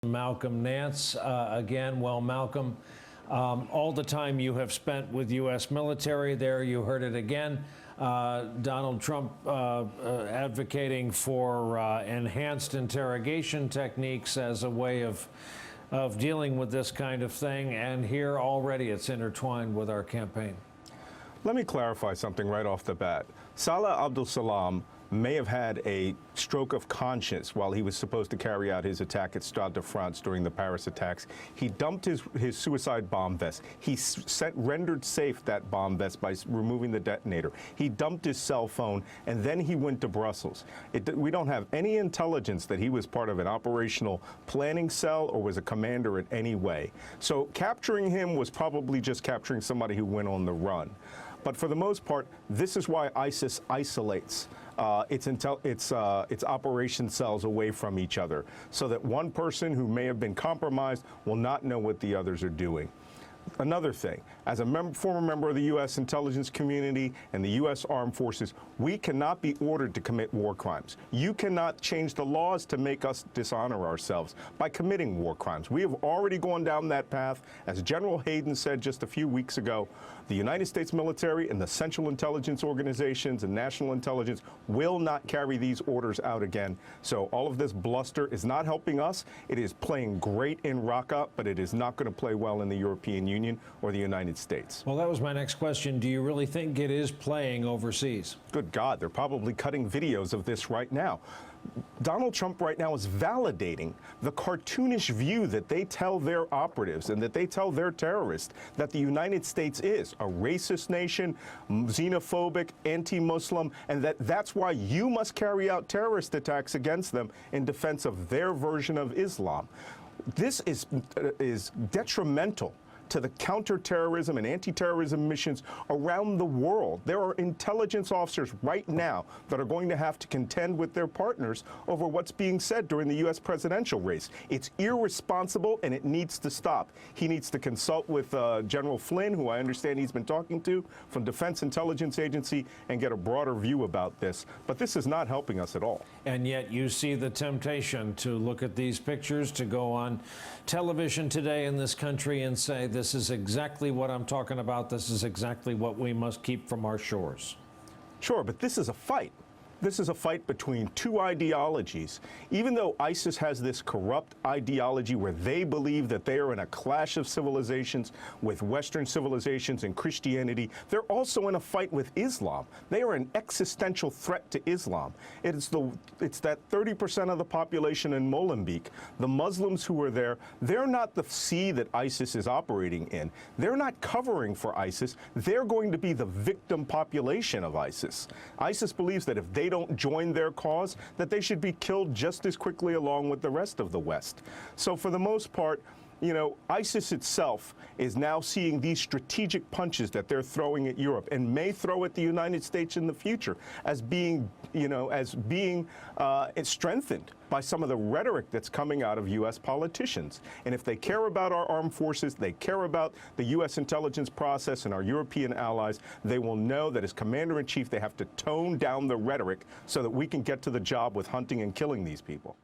Malcolm Nance again. Well, Malcolm, all the time you have spent with U.S. military there, you heard it again. Donald Trump advocating for enhanced interrogation techniques as a way of dealing with this kind of thing, and here already it's intertwined with our campaign. Let me clarify something right off the bat. Salah Abdul Salam may have had a stroke of conscience while he was supposed to carry out his attack at Stade de France during the Paris attacks. He dumped his suicide bomb vest. He rendered safe that bomb vest by removing the detonator. He dumped his cell phone, and then he went to Brussels. We don't have any intelligence that he was part of an operational planning cell or was a commander in any way. So capturing him was probably just capturing somebody who went on the run. But for the most part, this is why ISIS isolates its operation cells away from each other, so that one person who may have been compromised will not know what the others are doing. Another thing, as a former member of the U.S. intelligence community and the U.S. Armed Forces, we cannot be ordered to commit war crimes. You cannot change the laws to make us dishonor ourselves by committing war crimes. We have already gone down that path. As General Hayden said just a few weeks ago, the United States military and the Central Intelligence Organizations and national intelligence will not carry these orders out again. So all of this bluster is not helping us. It is playing great in Raqqa, but it is not going to play well in the European Union or the United States. Well, that was my next question. Do you really think it is playing overseas? Good God, they're probably cutting videos of this right now. Donald Trump right now is validating the cartoonish view that they tell their operatives and that they tell their terrorists that the United States is a racist nation, xenophobic, anti-Muslim, and that's why you must carry out terrorist attacks against them in defense of their version of Islam. This is detrimental to the counterterrorism and anti-terrorism missions around the world. There are intelligence officers right now that are going to have to contend with their partners over what's being said during the U.S. presidential race. It's irresponsible, and it needs to stop. He needs to consult with General Flynn, who I understand he's been talking to from Defense Intelligence Agency, and get a broader view about this. But this is not helping us at all. And yet you see the temptation to look at these pictures, to go on television today in this country and say, this is exactly what I'm talking about. This is exactly what we must keep from our shores. Sure, but this is a fight. This is a fight between two ideologies. Even though ISIS has this corrupt ideology where they believe that they are in a clash of civilizations with Western civilizations and Christianity, they're also in a fight with Islam. They are an existential threat to Islam. It's that 30% of the population in Molenbeek, the Muslims who are there, they're not the sea that ISIS is operating in. They're not covering for ISIS. They're going to be the victim population of ISIS. ISIS believes that if they don't join their cause, that they should be killed just as quickly along with the rest of the West. So for the most part, you know, ISIS itself is now seeing these strategic punches that they're throwing at Europe and may throw at the United States in the future as being, strengthened by some of the rhetoric that's coming out of U.S. politicians. And if they care about our armed forces, they care about the U.S. intelligence process and our European allies, they will know that as commander-in-chief, they have to tone down the rhetoric so that we can get to the job with hunting and killing these people.